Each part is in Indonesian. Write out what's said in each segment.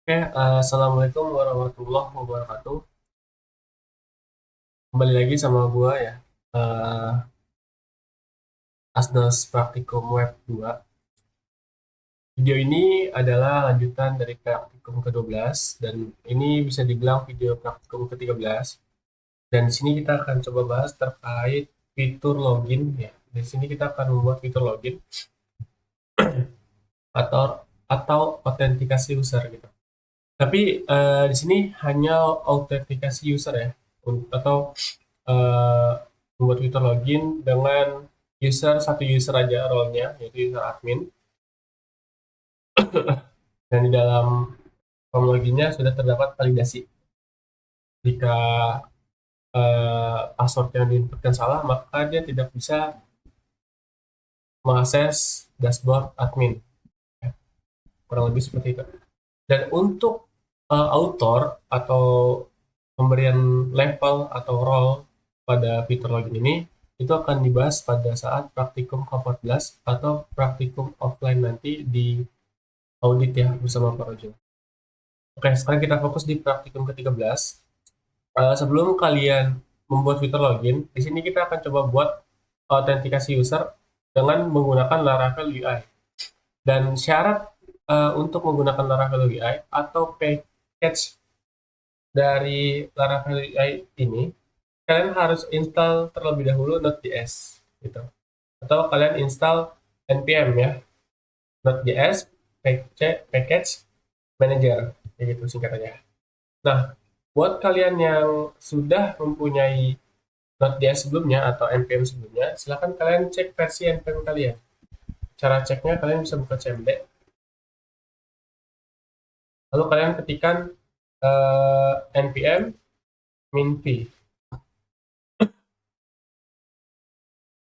Assalamualaikum warahmatullahi wabarakatuh. Kembali lagi sama gua ya, eh, Asnas Praktikum Web 2. Video ini adalah lanjutan dari praktikum ke-12 dan ini bisa dibilang video praktikum ke-13. Dan di sini kita akan coba bahas terkait fitur login ya. Di sini kita akan membuat fitur login atau autentikasi user gitu. Tapi di sini hanya autentikasi user ya, atau eh, membuat fitur login dengan satu user aja role-nya, yaitu user admin. Dan di dalam form loginnya sudah terdapat validasi. Jika password yang diinputkan salah, maka dia tidak bisa mengakses dashboard admin. Ya, kurang lebih seperti itu. Dan untuk author atau pemberian level atau role pada fitur login ini itu akan dibahas pada saat praktikum ke-14 atau praktikum offline nanti di audit ya bersama Pak Rojo. Oke, sekarang kita fokus di praktikum ke-13. Sebelum kalian membuat fitur login, di sini kita akan coba buat autentikasi user dengan menggunakan Laravel UI. Dan syarat untuk menggunakan Laravel UI atau package dari Laravel UI ini, kalian harus install terlebih dahulu Node.js gitu. Atau kalian install npm ya, Node.js package manager kayak gitu singkatannya. Nah, buat kalian yang sudah mempunyai Node.js sebelumnya atau npm sebelumnya, silahkan kalian cek versi npm kalian. Cara ceknya kalian bisa buka cmd, lalu kalian ketikkan npm min v.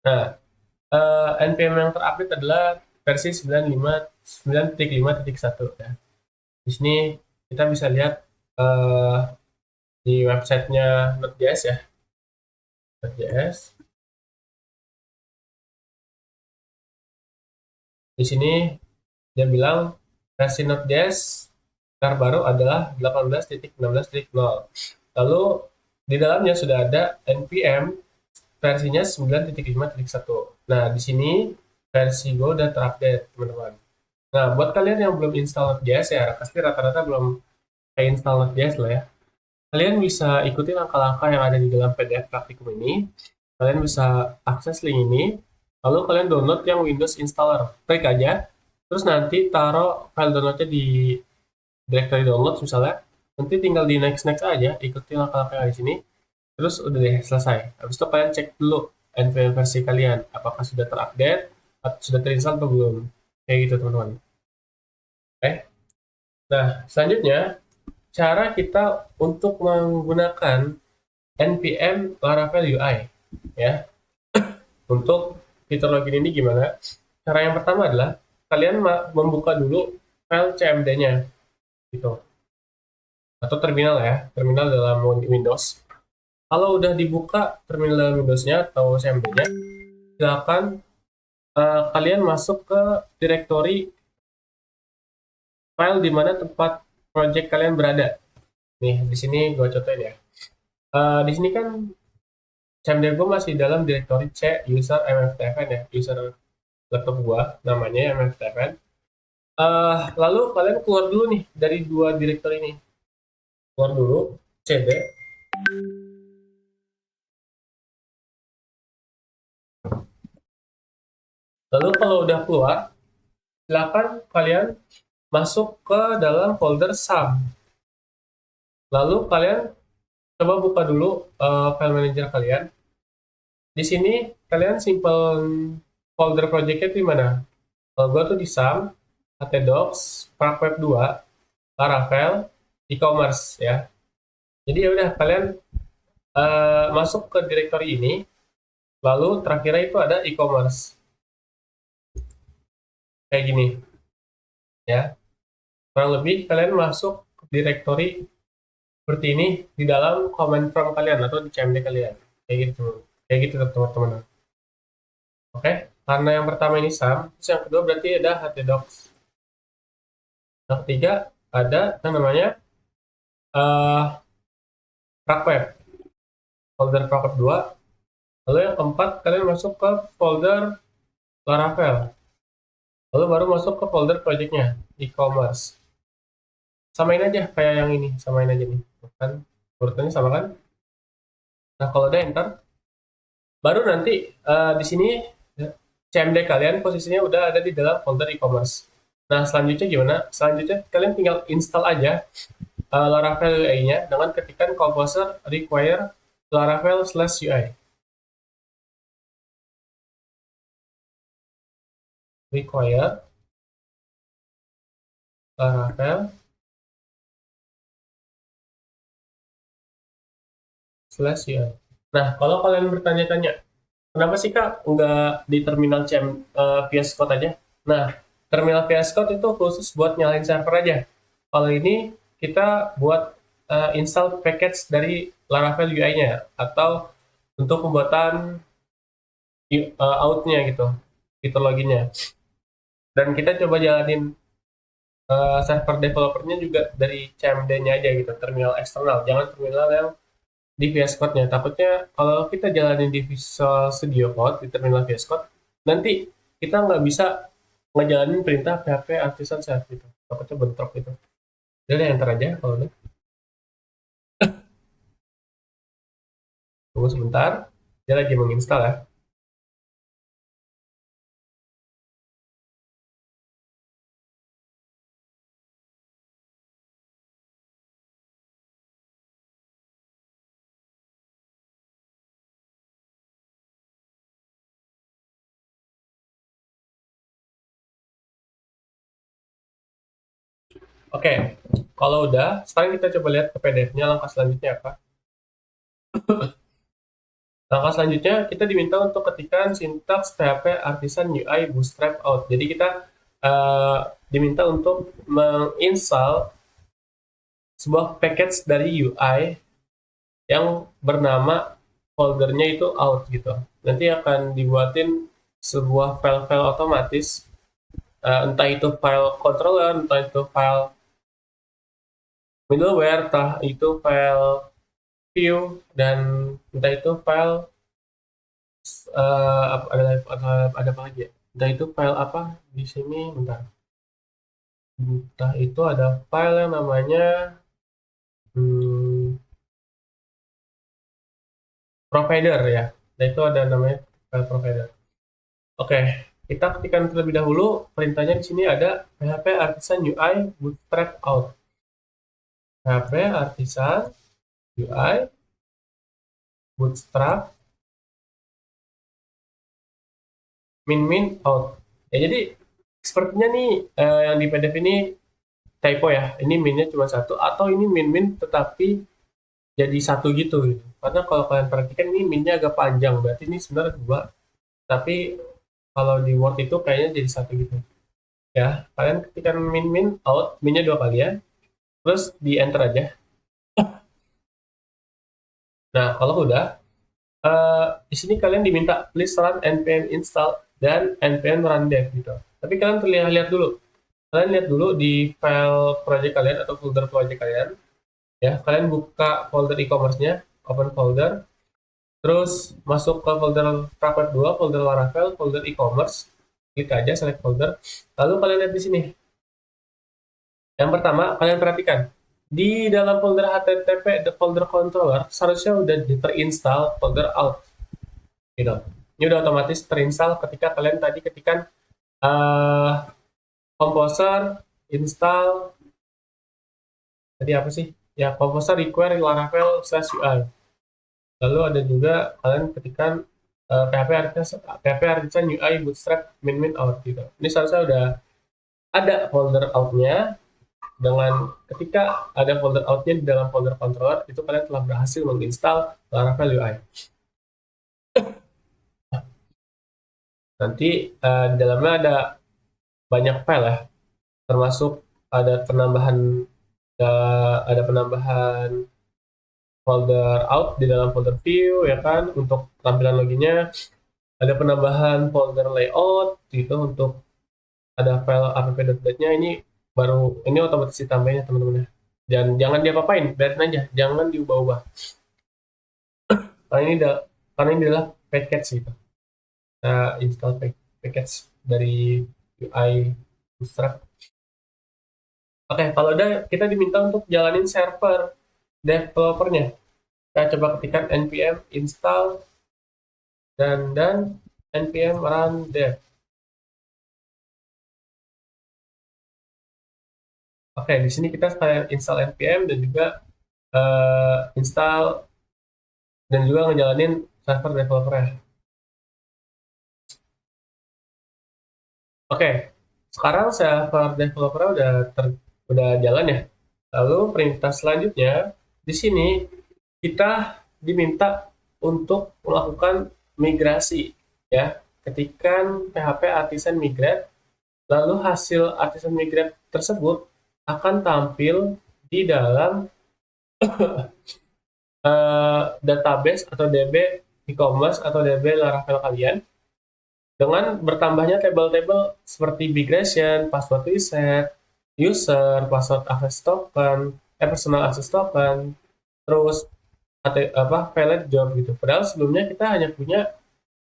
Nah, npm yang terupdate adalah versi 9.5.1 ya. Di sini kita bisa lihat eh, di websitenya Node.js ya, Node.js. Di sini dia bilang versi Node.js terbaru adalah 18.16.0. Lalu di dalamnya sudah ada npm versinya 9.5.1. Nah, di sini versi gue udah terupdate, teman-teman. Nah, buat kalian yang belum install Node.js ya, pasti rata-rata belum kayak install Node.js lah ya. Kalian bisa ikuti langkah-langkah yang ada di dalam PDF praktikum ini. Kalian bisa akses link ini, lalu kalian download yang Windows installer. Klik aja, terus nanti taruh file downloadnya di directory download misalnya. Nanti tinggal di next-next aja, ikuti langkah-langkah yang di sini. Terus udah deh, selesai. Habis itu kalian cek dulu npm versi kalian, apakah sudah terupdate, atau sudah terinstall atau belum. Kayak gitu, teman-teman. Oke. Nah, selanjutnya, cara kita untuk menggunakan npm Laravel UI ya. Untuk fitur login ini gimana? Cara yang pertama adalah kalian membuka dulu file cmd-nya gitu. Atau terminal ya, terminal dalam Windows. Kalau udah dibuka terminal dalam Windows-nya atau cmd-nya, silakan kalian masuk ke directory file di mana tempat project kalian berada. Nih, di sini gue contohin ya. Di sini kan cmd gue masih dalam directory C user mftfn ya, user laptop gua namanya mftfn. Lalu kalian keluar dulu nih dari dua directory ini. Keluar dulu cd. Lalu kalau udah keluar, silakan kalian masuk ke dalam folder sum. Lalu kalian coba buka dulu file manager kalian. Di sini kalian simple folder projectnya di mana? Kalau gua tuh di sum, htdocs, Web 2, Laravel, e-commerce ya. Jadi ya udah kalian masuk ke directory ini, lalu terakhirnya itu ada e-commerce kayak gini ya. Kurang lebih kalian masuk ke directory seperti ini di dalam command prompt kalian atau di cmd kalian kayak gitu teman-teman. Oke, karena yang pertama ini sum, terus yang kedua berarti ada htdocs. Yang ketiga ada yang namanya uh, Pragweb, folder Pragweb 2. Lalu yang keempat, kalian masuk ke folder Laravel. Lalu baru masuk ke folder projectnya, e-commerce. Samain aja kayak yang ini, samain aja nih. Kan urutannya sama kan? Nah, kalau udah enter, baru nanti di sini CMD kalian posisinya udah ada di dalam folder e-commerce. Nah, selanjutnya gimana? Selanjutnya kalian tinggal install aja Laravel UI-nya dengan ketikan composer require Laravel/UI. Require Laravel/UI. Nah, kalau kalian bertanya-tanya, kenapa sih Kak nggak di terminal CM VS Code aja? Nah, terminal VS Code itu khusus buat nyalain server aja. Kalau ini kita buat install package dari Laravel UI-nya atau untuk pembuatan out-nya gitu, fitur loginnya. Dan kita coba jalanin server developernya juga dari CMD-nya aja gitu, terminal eksternal, jangan terminal yang di VS Code-nya. Takutnya kalau kita jalanin di Visual Studio Code, di terminal VS Code, nanti kita nggak bisa ngejalanin perintah PHP artisan set gitu. Takutnya bentrok gitu. Jadi enter aja kalau udah. Tunggu sebentar, dia lagi menginstal ya. Oke, kalau udah, sekarang kita coba lihat ke PDF-nya langkah selanjutnya apa. Langkah selanjutnya, kita diminta untuk ketikkan sintaks PHP Artisan UI Bootstrap out. Jadi kita uh, diminta untuk menginstal sebuah package dari UI yang bernama foldernya itu out gitu. Nanti akan dibuatin sebuah file-file otomatis, entah itu file controller, entah itu file middleware, entah itu file view, dan entah itu file ada apa lagi ya? Entah itu file apa di sini, bentar. Entah itu ada file yang namanya hmm, provider ya. Nah itu ada namanya file provider. Oke, kita ketikkan terlebih dahulu perintahnya di sini ada PHP Artisan UI Bootstrap out. PHP Artisan UI Bootstrap min out. Ya jadi sepertinya nih yang di PDF ini typo ya. Ini minnya cuma satu atau ini min tetapi jadi satu gitu gitu. Karena kalau kalian perhatikan ini minnya agak panjang, berarti ini sebenarnya dua. Tapi kalau di Word itu kayaknya jadi satu gitu. Ya, kalian ketikkan min out, minnya dua kali ya. Terus di enter aja. Nah, kalau udah, di sini kalian diminta please run npm install dan npm run dev gitu. Tapi kalian lihat dulu. Kalian lihat dulu di file project kalian atau folder project kalian. Ya, kalian buka folder e-commerce-nya, open folder, terus masuk ke folder Pragweb 2, folder Laravel, folder e-commerce, klik aja select folder. Lalu kalian lihat di sini. Yang pertama, kalian perhatikan di dalam folder HTTP the folder controller seharusnya udah terinstall folder out gitu. Ini udah otomatis terinstall ketika kalian tadi ketikan uh, composer install tadi apa sih? Ya, composer require Laravel/UI. Lalu ada juga kalian ketikan PHP Artisan UI Bootstrap min out gitu. Ini seharusnya udah ada folder out-nya. Dengan ketika ada folder out-nya di dalam folder controller, itu kalian telah berhasil menginstal Laravel UI. Nanti di dalamnya ada banyak file ya, termasuk ada penambahan folder out di dalam folder view ya kan untuk tampilan loginnya, ada penambahan folder layout gitu untuk ada file app.net-nya. Ini baru ini otomatis ditambahin ya teman-teman ya. Dan jangan diapa-apain, biarin aja, jangan diubah-ubah. Karena ini adalah package gitu. Kita install package dari UI Bootstrap. Oke, kalau udah kita diminta untuk jalanin server developernya. Kita coba ketikkan npm install dan npm run dev. Oke, di sini kita sekalian install npm dan juga install dan juga ngejalanin server developer. Oke, sekarang server developer udah jalan ya. Lalu perintah selanjutnya di sini kita diminta untuk melakukan migrasi ya. Ketikkan php artisan migrate, lalu hasil artisan migrate tersebut akan tampil di dalam database atau DB e-commerce atau DB Laravel kalian dengan bertambahnya tabel-tabel seperti migration, password reset, user, password access token, personal access token, terus valid job gitu. Padahal sebelumnya kita hanya punya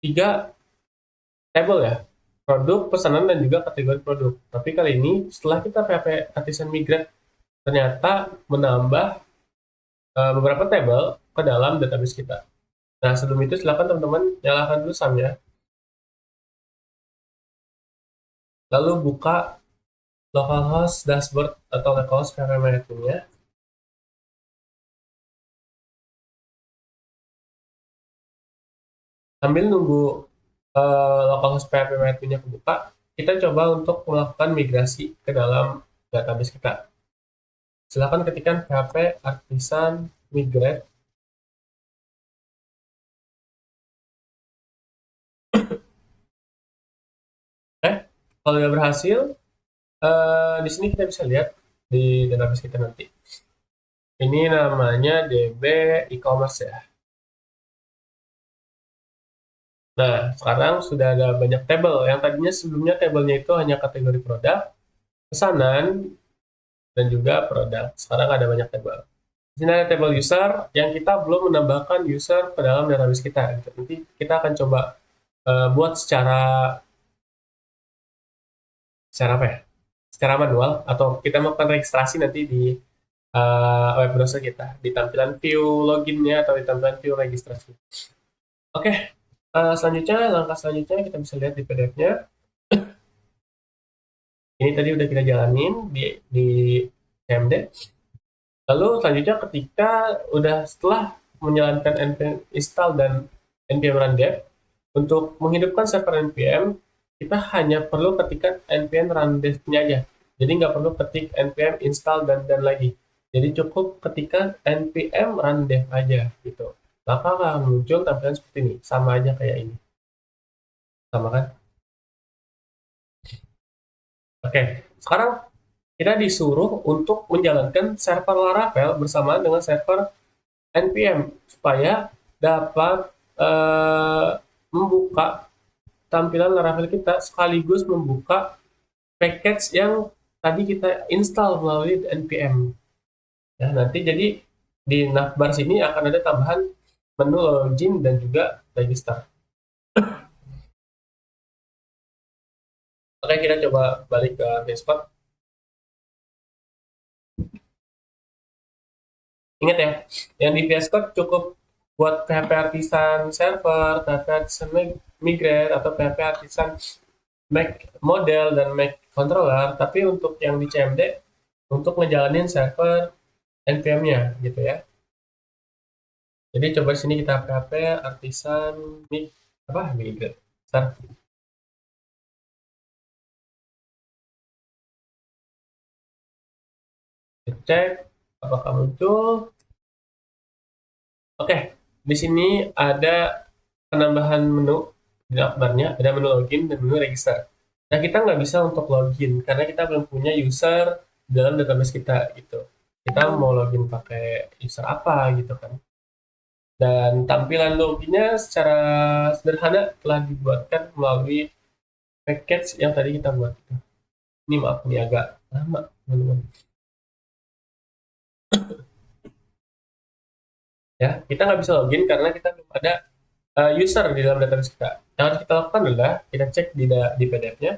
3 tabel ya, produk, pesanan, dan juga kategori produk. Tapi kali ini setelah kita PHP Artisan Migrate ternyata menambah beberapa tabel ke dalam database kita. Nah, sebelum itu silakan teman-teman nyalakan dulu SAM-nya. Lalu buka localhost dashboard atau localhost PHP Management-nya. Sambil nunggu localhost PHP Management-nya kebuka, kita coba untuk melakukan migrasi ke dalam database kita. Silakan ketikkan PHP Artisan Migrate. Kalau sudah berhasil, di sini kita bisa lihat di database kita nanti. Ini namanya DB e-commerce ya. Nah, sekarang sudah ada banyak tabel. Yang tadinya sebelumnya tabelnya itu hanya kategori produk, pesanan, dan juga produk. Sekarang ada banyak tabel. Di sini ada tabel user yang kita belum menambahkan user ke dalam database kita. Nanti kita akan coba buat secara apa ya? Secara manual atau kita melakukan registrasi nanti di web browser kita di tampilan view loginnya atau di tampilan view registrasi. Oke, langkah selanjutnya kita bisa lihat di PDF-nya. Ini tadi udah kita jalanin di CMD. Lalu selanjutnya ketika setelah menjalankan npm install dan npm run dev, untuk menghidupkan server npm, kita hanya perlu ketikkan npm run dev-nya aja. Jadi nggak perlu ketik npm install dan lagi. Jadi cukup ketikkan npm run dev aja gitu. Maka akan muncul tampilan seperti ini, sama aja kayak ini. Sama kan? Oke, sekarang kita disuruh untuk menjalankan server Laravel bersamaan dengan server npm supaya dapat membuka tampilan Laravel kita sekaligus membuka package yang tadi kita install melalui npm. Ya, nanti jadi di navbar sini akan ada tambahan menu login dan juga register. Oke, kita coba balik ke VS Code. Ingat ya, yang di VS Code cukup buat PHP Artisan Server, PHP Artisan Migrate, atau PHP Artisan Make Model dan Make Controller, tapi untuk yang di CMD, untuk ngejalanin server npm-nya gitu ya. Jadi coba sini kita PHP Artisan Migrate. Start. Cek apakah muncul. Oke, di sini ada penambahan menu di navbarnya, ada menu login dan menu register. Nah, kita nggak bisa untuk login karena kita belum punya user dalam database kita gitu. Kita mau login pakai user apa gitu kan. Dan tampilan loginnya secara sederhana telah dibuatkan melalui package yang tadi kita buat. Ini maaf, ini agak lama teman-teman. Ya, kita nggak bisa login karena kita belum ada user di dalam database kita. Yang harus kita lakukan adalah kita cek di PDF-nya.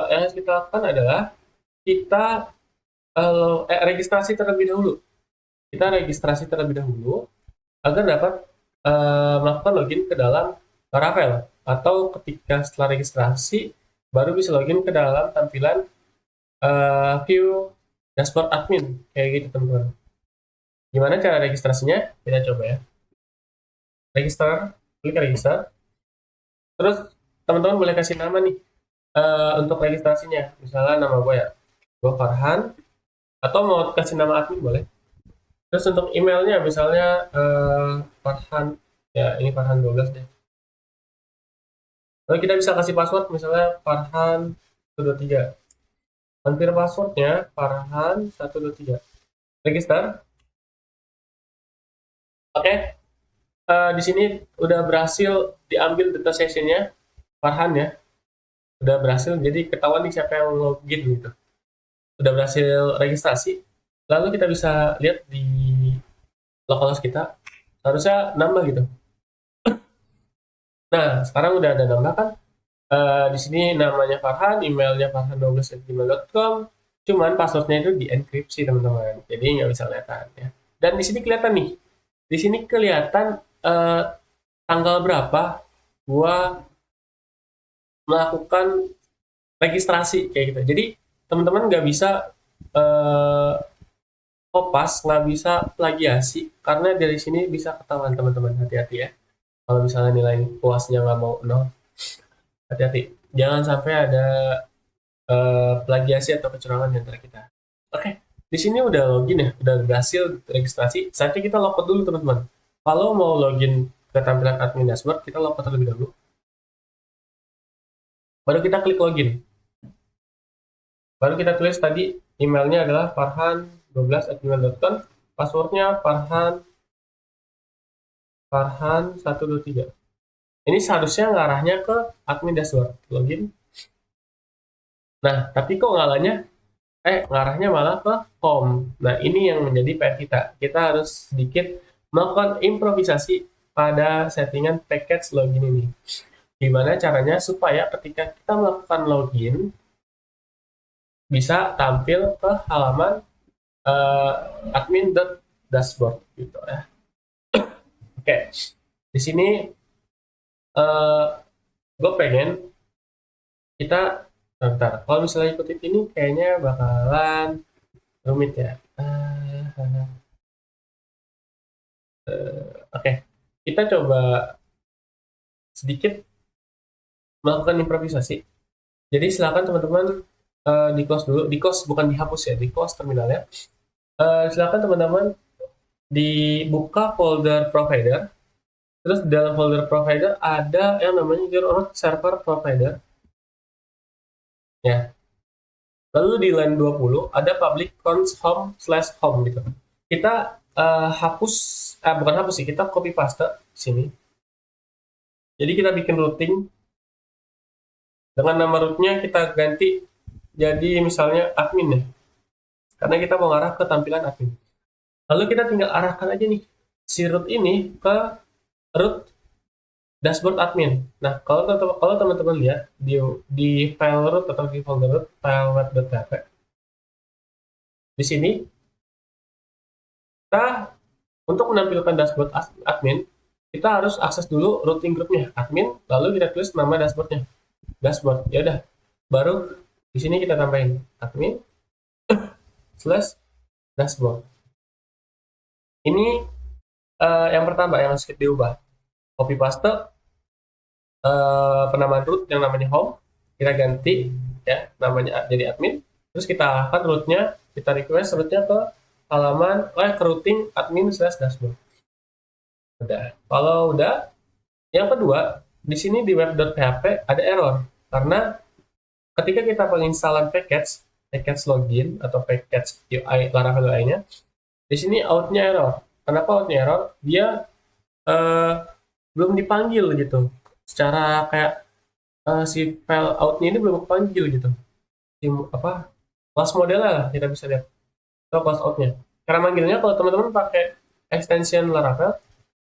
Yang harus kita lakukan adalah kita registrasi terlebih dahulu. Kita registrasi terlebih dahulu agar dapat melakukan login ke dalam Laravel, atau ketika setelah registrasi baru bisa login ke dalam tampilan view dashboard admin kayak gitu teman-teman. Gimana cara registrasinya? Kita coba ya. Register, klik register. Terus teman-teman boleh kasih nama nih untuk registrasinya. Misalnya nama gue ya, gue Farhan. Atau mau kasih nama admin boleh. Terus untuk emailnya misalnya Farhan, ya ini Farhan 12 deh. Lalu kita bisa kasih password misalnya Farhan 123. Confirm passwordnya Farhan 123. Register. Oke. Di sini udah berhasil diambil data sessionnya Farhan ya. Udah berhasil, jadi ketahuan nih siapa yang login gitu. Udah berhasil registrasi. Lalu kita bisa lihat di localhost kita. Harusnya nambah gitu. Nah, sekarang udah ada nambah kan? Di sini namanya Farhan, emailnya farhan12@gmail.com. Cuman passwordnya itu dienkripsi teman-teman, jadi nggak bisa kelihatan ya. Dan di sini kelihatan nih, di sini kelihatan tanggal berapa gua melakukan registrasi kayak gitu. Jadi teman-teman nggak bisa kopas, nggak bisa plagiasi karena dari sini bisa ketahuan teman-teman, hati-hati ya. Kalau misalnya nilai puasnya nggak mau nol, hati-hati. Jangan sampai ada plagiasi atau kecurangan di antara kita. Oke, di sini udah login ya, udah berhasil registrasi. Saatnya kita logout dulu teman-teman. Kalau mau login ke tampilan admin dashboard, kita logout terlebih dahulu. Baru kita klik login. Baru kita tulis tadi emailnya adalah farhan12@gmail.com, passwordnya farhan123. Ini seharusnya ngarahnya ke admin dashboard. Login. Nah, tapi kok ngarahnya malah ke home. Nah, ini yang menjadi PR kita. Kita harus sedikit melakukan improvisasi pada settingan package login ini. Gimana caranya supaya ketika kita melakukan login bisa tampil ke halaman admin.dashboard gitu ya. Oke, di sini gue pengen kita bentar. Kalau misalnya ikutin ini kayaknya bakalan rumit ya. Oke, kita coba sedikit melakukan improvisasi. Jadi silakan teman-teman di close dulu, di close bukan dihapus ya, di close terminalnya. Silakan teman-teman dibuka folder provider. Terus di dalam folder provider ada yang namanya your root server provider. Ya. Lalu di line 20 ada public const home/home gitu. Kita bukan hapus sih, kita copy paste sini. Jadi kita bikin routing dengan nama rootnya kita ganti jadi misalnya admin ya, karena kita mau arah ke tampilan admin. Lalu kita tinggal arahkan aja nih si root ini ke root dashboard admin. Nah, kalau teman-teman lihat di file root atau di folder root file web.php, di sini kita untuk menampilkan dashboard admin, kita harus akses dulu routing groupnya admin, lalu kita tulis nama dashboardnya, dashboard. Ya udah, baru di sini kita tambahin admin slash dashboard. Ini yang pertama yang harus diubah. Copy paste penamaan root yang namanya home, kita ganti ya namanya jadi admin. Terus kita arahkan rootnya, kita request rootnya ke halaman ke routing admin slash dashboard. Udah. Kalau udah, yang kedua di sini di web.php ada error karena ketika kita penginstalan package login atau package UI Laravel UI-nya, di sini outnya error. Kenapa outnya error? Dia belum dipanggil gitu. Secara kayak si file outnya ini belum dipanggil gitu. Class model lah kita bisa lihat atau class outnya. Cara manggilnya kalau teman-teman pakai extension Laravel,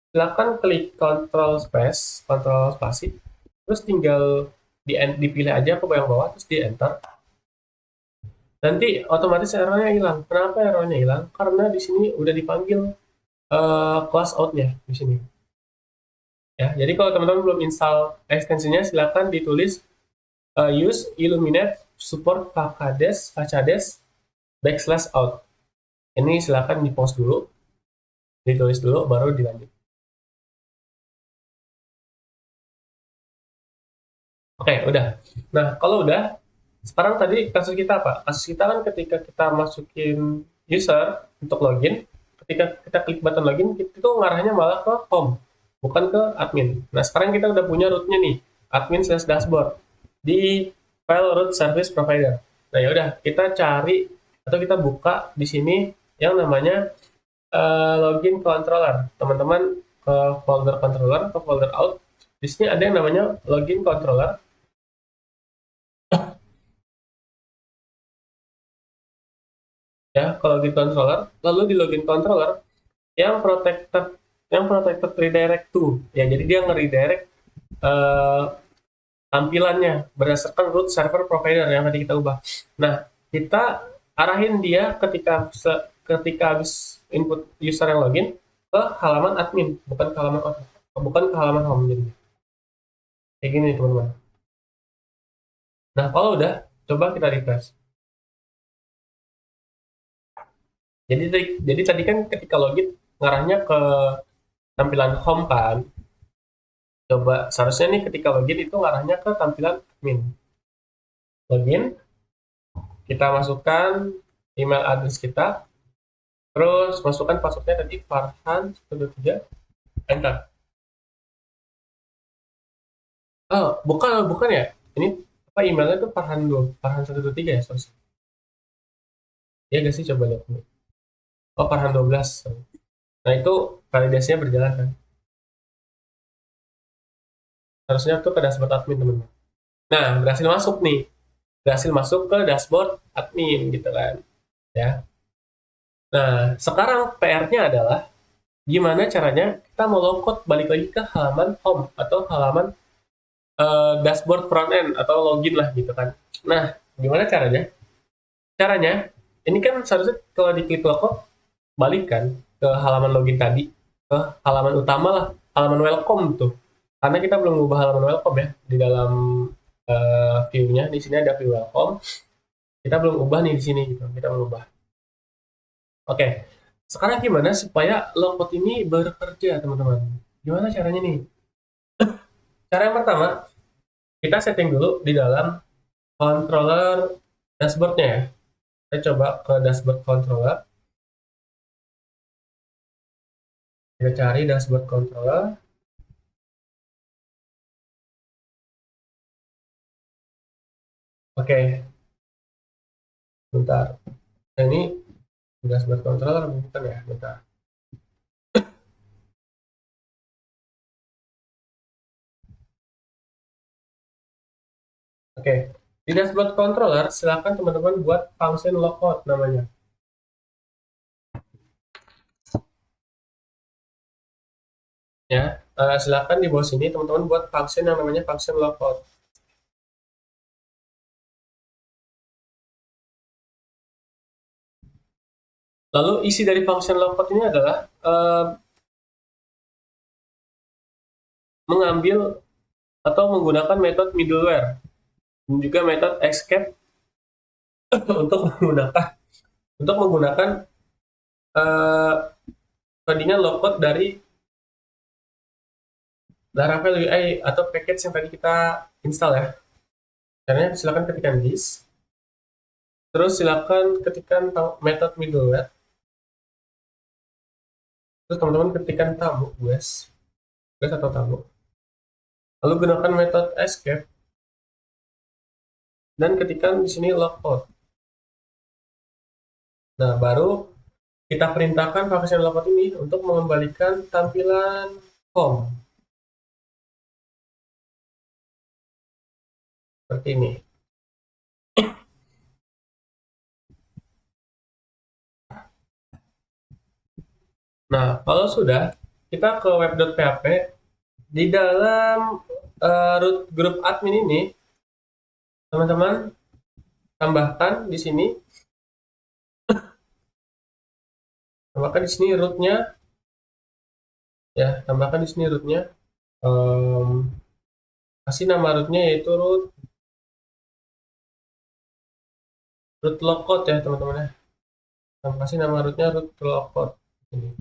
silakan klik control spasi, terus tinggal dipilih aja ke yang bawah, terus di enter. Nanti otomatis errornya hilang. Kenapa errornya hilang? Karena di sini udah dipanggil class outnya di sini. Ya, jadi kalau teman-teman belum install ekstensinya, silakan ditulis use Illuminate support kcdes backslash out. Ini silakan di post dulu, ditulis dulu, baru dilanjut. Oke, udah. Nah, kalau udah, sekarang tadi kasus kita apa? Kasus kita kan ketika kita masukin user untuk login, ketika kita klik button login, itu ngarahnya malah ke home, bukan ke admin. Nah, sekarang kita udah punya rootnya nih, admin/dashboard di file root service provider. Nah, ya udah, kita cari atau kita buka di sini yang namanya login controller. Teman-teman ke folder controller, ke folder out. Di sini ada yang namanya login controller. Ya, kalau di controller, lalu di login controller yang protected redirect to. Ya, jadi dia nge-redirect eh, tampilannya berdasarkan root server provider yang tadi kita ubah. Nah, kita arahin dia ketika habis input user yang login ke halaman admin, bukan ke halaman home jadi. Kayak gini teman-teman. Nah, kalau udah, coba kita refresh. Jadi tadi kan ketika login ngarahnya ke tampilan home kan. Coba seharusnya nih ketika login itu ngarahnya ke tampilan admin. Login, kita masukkan email address kita, terus masukkan passwordnya tadi Farhan 123, enter. Oh, bukan bukan ya. Ini apa emailnya tuh Farhan 123 ya, sorry. Iya gak sih, coba lihat dulu. Oh, Farhan 12. Nah, itu validasinya berjalan kan. Harusnya tuh ke dashboard admin, teman-teman. Nah, berhasil masuk nih. Berhasil masuk ke dashboard admin gitu kan. Ya. Nah, sekarang PR-nya adalah gimana caranya kita mau login balik lagi ke halaman home atau halaman dashboard front end atau login lah gitu kan. Nah, gimana caranya? Caranya, ini kan seharusnya kalau diklik login balik kan ke halaman login tadi, ke halaman utama lah, halaman welcome tuh. Karena kita belum mengubah halaman welcome ya di dalam view-nya. Di sini ada view welcome. Kita belum ubah nih di sini gitu. Kita belum ubah. Oke. Sekarang gimana supaya logout ini bekerja, teman-teman? Gimana caranya nih? Cara yang pertama, kita setting dulu di dalam controller dashboardnya ya. Saya coba ke dashboard controller. Kita cari dashboard controller. Oke, bentar. Nah, ini dashboard controller bukan ya? Bentar. Oke, di dashboard controller silakan teman-teman buat function logout namanya. Ya, silakan di bawah sini teman-teman buat function yang namanya function logout. Lalu isi dari function logout ini adalah mengambil atau menggunakan metode middleware dan juga metode escape untuk menggunakan uh, tadinya logout dari Laravel UI atau package yang tadi kita install ya. Caranya silakan ketikkan this, terus silakan ketikkan metode middleware, terus teman-teman ketikkan tabu, guys atau tabu. Lalu gunakan metode escape dan ketikkan di sini logout. Nah, baru kita perintahkan function logout ini untuk mengembalikan tampilan home seperti ini. Nah, kalau sudah, kita ke web.php. Di dalam root group admin ini, teman-teman tambahkan di sini, tambahkan di sini rootnya, ya, tambahkan di sini rootnya. Em, Kasih nama rootnya yaitu root lockout ya teman-teman ya. Kasih nama rootnya root lockout. Ini.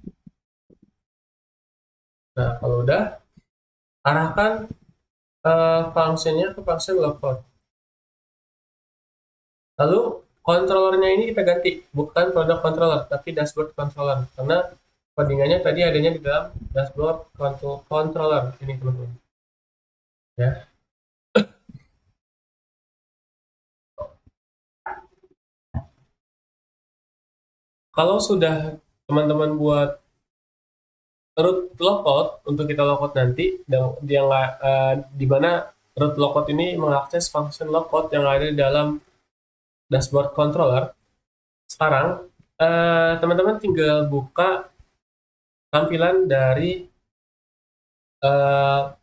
Nah, kalau udah, arahkan functionnya ke function lockout. Lalu controllernya ini kita ganti, bukan product controller, tapi dashboard controller. Karena codingannya tadi adanya di dalam dashboard controller ini teman-teman. Ya. Kalau sudah teman-teman buat root lockout untuk kita lockout nanti, dan yang di mana root lockout ini mengakses function lockout yang ada di dalam dashboard controller. Sekarang teman-teman tinggal buka tampilan dari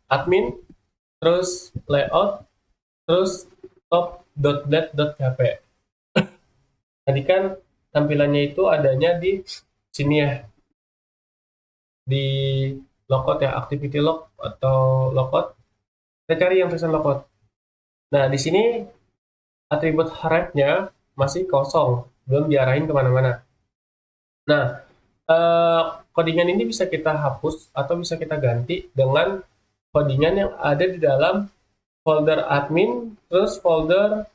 admin, terus layout, terus top.let.php. Tadi kan tampilannya itu adanya di sini ya, di logout ya, activity log atau logout. Kita cari yang tulisan logout. Nah, di sini atribut href-nya masih kosong, belum diarahin kemana-mana. Nah, eh, codingan ini bisa kita hapus atau bisa kita ganti dengan codingan yang ada di dalam folder admin, terus folder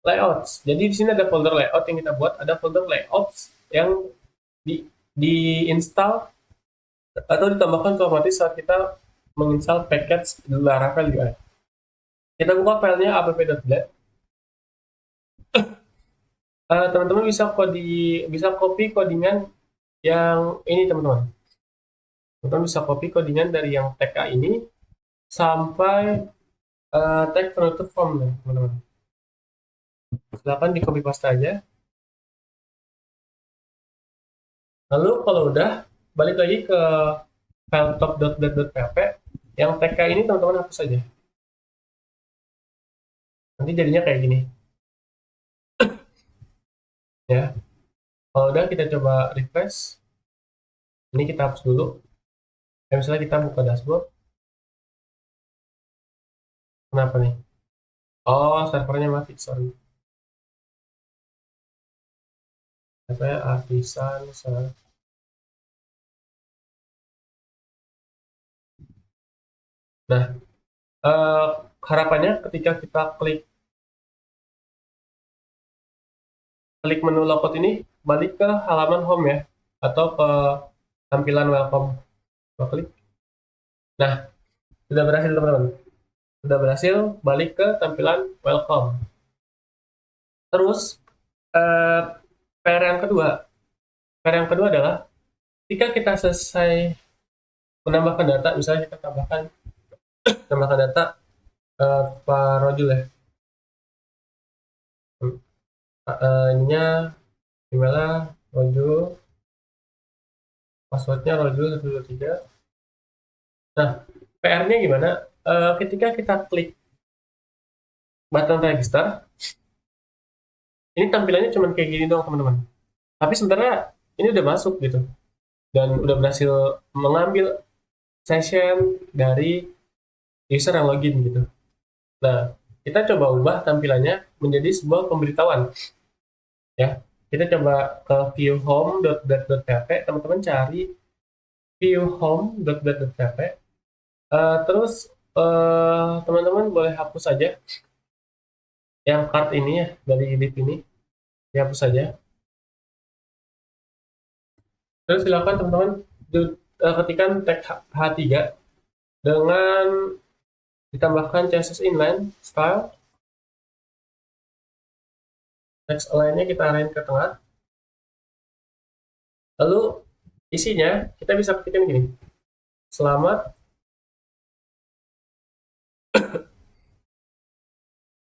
layouts. Jadi di sini ada folder layout yang kita buat, ada folder layouts yang di install atau ditambahkan otomatis saat kita menginstal package Laravel UI. Kita buka filenya app.let. Teman-teman bisa copy codingan yang ini teman-teman. Teman-teman bisa copy codingan dari yang TK ini sampai tag penutup form teman-teman. Silakan di copy paste aja. Lalu kalau udah, balik lagi ke file top.let.php. Yang TK ini teman-teman hapus saja. Nanti jadinya kayak gini. Ya. Kalau udah, kita coba refresh. Ini kita hapus dulu. Misalnya kita buka dashboard. Kenapa nih? Oh, servernya mati, sorry. Saya artisan, Nah, eh, harapannya ketika kita klik klik menu logout ini, balik ke halaman home ya, atau ke tampilan welcome. Coba klik. Nah, sudah berhasil teman-teman. Sudah berhasil balik ke tampilan welcome. Terus, eh, PR yang kedua. PR yang kedua adalah ketika kita selesai menambahkan data, misalnya kita tambahkan data Pak Rojul ya. Ininya emailnya Rojul, passwordnya Rojul 123. Nah, PR-nya gimana? Ketika kita klik button register, ini tampilannya cuma kayak gini dong teman-teman. Tapi sebenarnya ini udah masuk gitu, dan udah berhasil mengambil session dari user yang login gitu. Nah, kita coba ubah tampilannya menjadi sebuah pemberitahuan. Ya, kita coba ke view home.php, teman-teman cari view home.php. Terus teman-teman boleh hapus saja yang card ini ya, dari div ini dihapus saja. Terus silakan teman-teman ketikkan tag H3 dengan ditambahkan CSS inline style. Text align-nya kita arahin ke tengah. Lalu isinya kita bisa ketikkan gini. Selamat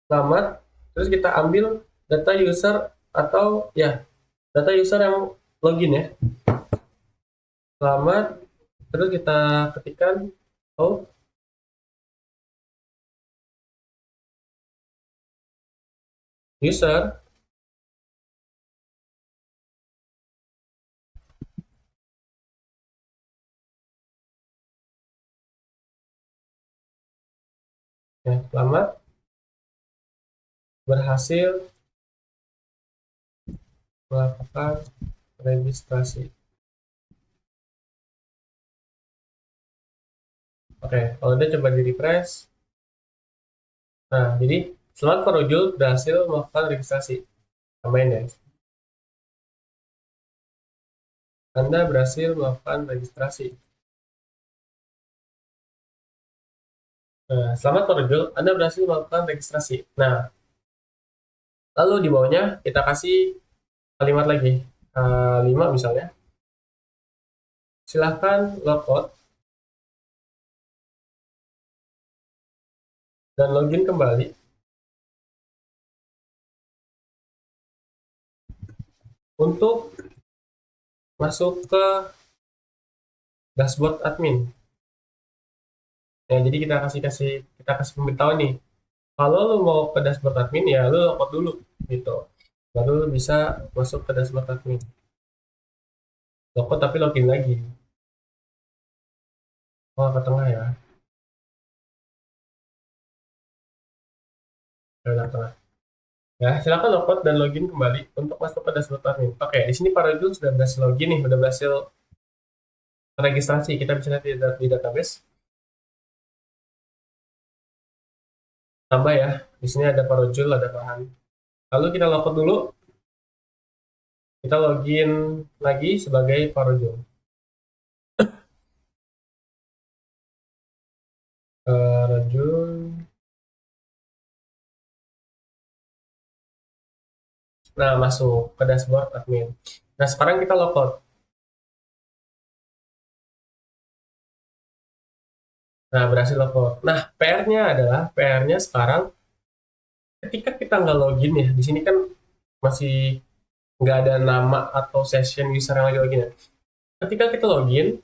selamat, terus kita ambil data user atau ya data user yang login ya. selamat, terus kita ketikkan oh user. Ya, selamat berhasil melakukan registrasi. Oke, kalau udah coba di refresh. Nah, jadi selamat Pak Rojul berhasil melakukan registrasi. Tambahin ya. Anda berhasil melakukan registrasi. Nah, selamat Pak Rojul, Anda berhasil melakukan registrasi. Nah, lalu di bawahnya kita kasih kalimat lagi. 5 misalnya. Silahkan logout dan login kembali untuk masuk ke dashboard admin. Ya, jadi kita kasih pemberitahuan nih. Kalau lu mau ke dashboard admin ya lu logout dulu gitu. Baru lu bisa masuk ke dashboard admin. Logout tapi login lagi. Oh, ke tengah ya. Ke tengah. Ya, silakan logout dan login kembali untuk masuk ke dashboard admin. Oke, di sini para user sudah berhasil login nih, sudah berhasil registrasi. Kita bisa lihat di database. Tambah ya. Di sini ada Parojul, ada Farhan. Lalu kita logout dulu. Kita login lagi sebagai Parojul. Parojul. Nah, masuk ke dashboard admin. Nah, sekarang kita logout. Nah, berhasil logout. Nah, PR-nya sekarang ketika kita nggak login ya, di sini kan masih nggak ada nama atau session user yang lagi login ya. Ketika kita login,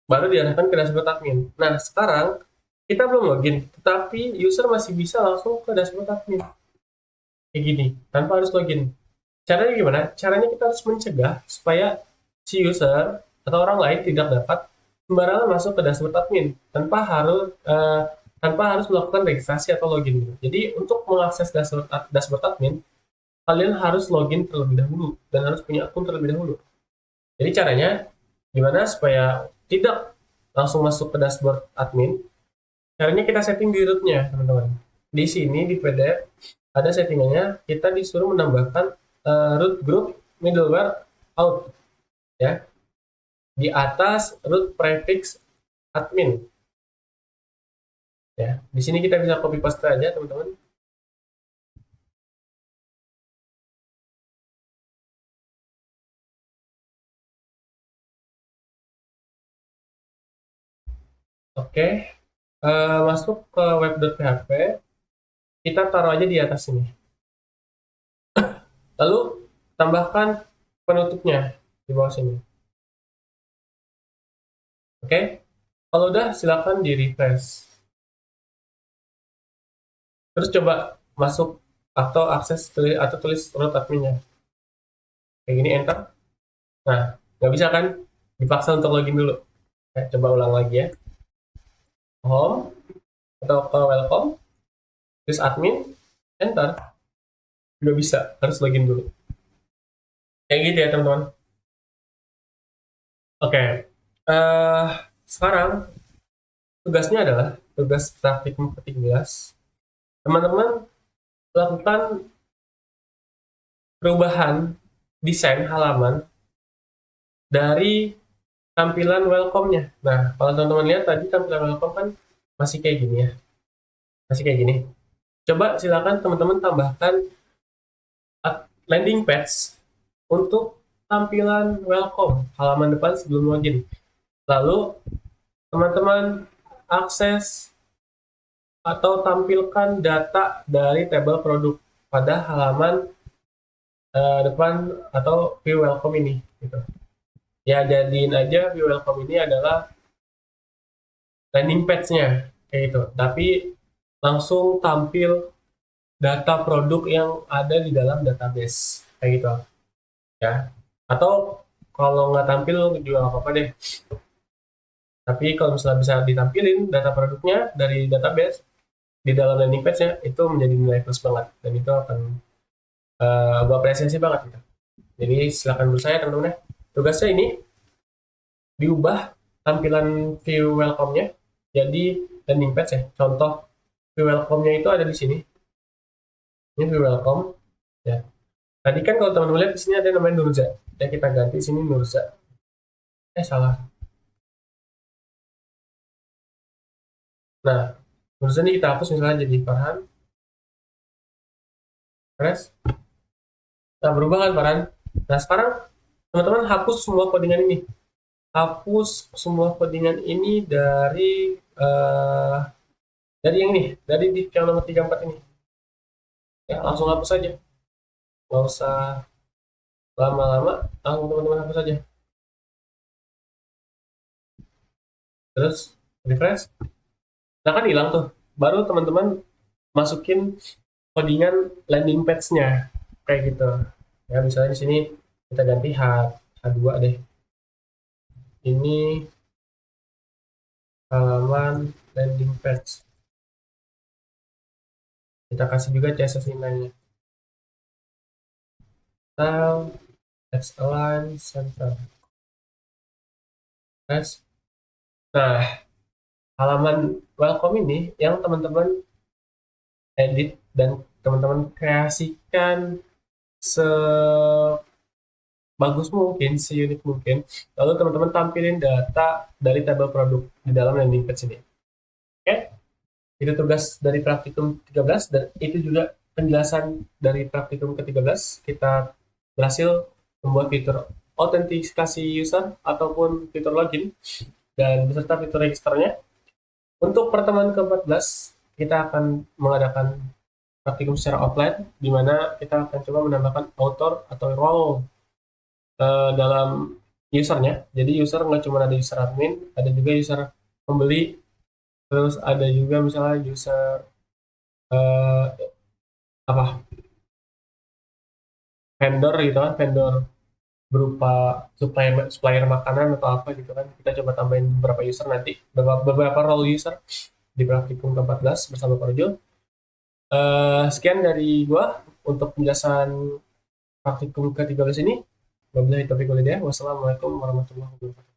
baru diarahkan ke dashboard admin. Nah, sekarang kita belum login, tetapi user masih bisa langsung ke dashboard admin. Kayak gini, tanpa harus login. Caranya gimana? Caranya kita harus mencegah supaya si user atau orang lain tidak dapat sembarangan masuk ke dashboard admin tanpa harus melakukan registrasi atau login. Jadi untuk mengakses dashboard admin, kalian harus login terlebih dahulu dan harus punya akun terlebih dahulu. Jadi caranya gimana supaya tidak langsung masuk ke dashboard admin? Caranya kita setting di rootnya, teman-teman. Di sini di PDF ada settingannya, kita disuruh menambahkan root group middleware out ya di atas root prefix admin ya. Di sini kita bisa copy paste aja, teman-teman. Oke, masuk ke web.php, kita taruh aja di atas sini. Lalu tambahkan penutupnya di bawah sini. Oke, kalau udah silakan di refresh. Terus coba masuk atau akses atau tulis root adminnya. Kayak gini enter. Nah, nggak bisa kan? Dipaksa untuk login dulu. Coba ulang lagi ya. Home atau ke welcome, terus admin, enter. Nggak bisa, harus login dulu. Kayak gitu ya teman-teman. Oke, sekarang tugasnya adalah tugas praktikum ke-13. Teman-teman lakukan perubahan desain halaman dari tampilan welcome-nya. Nah, kalau teman-teman lihat tadi tampilan welcome kan masih kayak gini ya. Masih kayak gini. Coba silakan teman-teman tambahkan landing page untuk tampilan welcome, halaman depan sebelum login. Lalu teman-teman akses atau tampilkan data dari tabel produk pada halaman depan atau view welcome ini gitu. Ya jadiin aja view welcome ini adalah landing page-nya kayak gitu. Tapi langsung tampil data produk yang ada di dalam database kayak gitu ya. Atau kalau nggak tampil juga nggak apa-apa deh. Tapi kalau misalnya bisa ditampilin data produknya dari database di dalam landing page-nya, itu menjadi nilai plus banget dan itu akan gue apresiasi banget gitu. Jadi silakan berusaha teman-teman ya. Tugasnya ini diubah tampilan view welcome-nya jadi landing page ya. Contoh view welcome-nya itu ada di sini. Ini view welcome ya. Tadi kan kalau teman-teman lihat di sini ada namanya Nurza. Ya kita ganti sini Nurza. Salah. Nah, Nurza ini kita hapus misalnya jadi Farhan. Press. Nah, berubah kan Farhan. Nah, sekarang teman-teman hapus semua codingan ini. Hapus semua codingan ini dari yang ini, dari div yang nomor 34 ini. Ya, langsung hapus saja. Nggak usah lama-lama, langsung teman-teman hapus saja. Terus refresh. Nah kan hilang tuh. Baru teman-teman masukin codingan landing page-nya kayak gitu. Ya misalnya di sini kita ganti H2 deh. Ini halaman landing page. Kita kasih juga CSS inline-nya. Style, text align, center. Yes. Nah, halaman welcome ini yang teman-teman edit dan teman-teman kreasikan sebagus mungkin, seunik mungkin. Lalu teman-teman tampilin data dari tabel produk di dalam landing page ini. Oke? Itu tugas dari praktikum 13 dan itu juga penjelasan dari praktikum ke-13. Kita berhasil membuat fitur autentikasi user ataupun fitur login dan beserta fitur registernya. Untuk pertemuan ke-14 kita akan mengadakan praktikum secara offline di mana kita akan coba menambahkan author atau role dalam usernya. Jadi user nggak cuma ada user admin, ada juga user pembeli, terus ada juga misalnya user uh, apa vendor gitu kan, vendor berupa supplier makanan atau apa gitu kan. Kita coba tambahin beberapa user nanti, beberapa role user di praktikum ke-14 bersama Korjo. Sekian dari gua untuk penjelasan praktikum ke-13 ini. Wabillahi taufiq wal hidayah. Wassalamualaikum warahmatullahi wabarakatuh.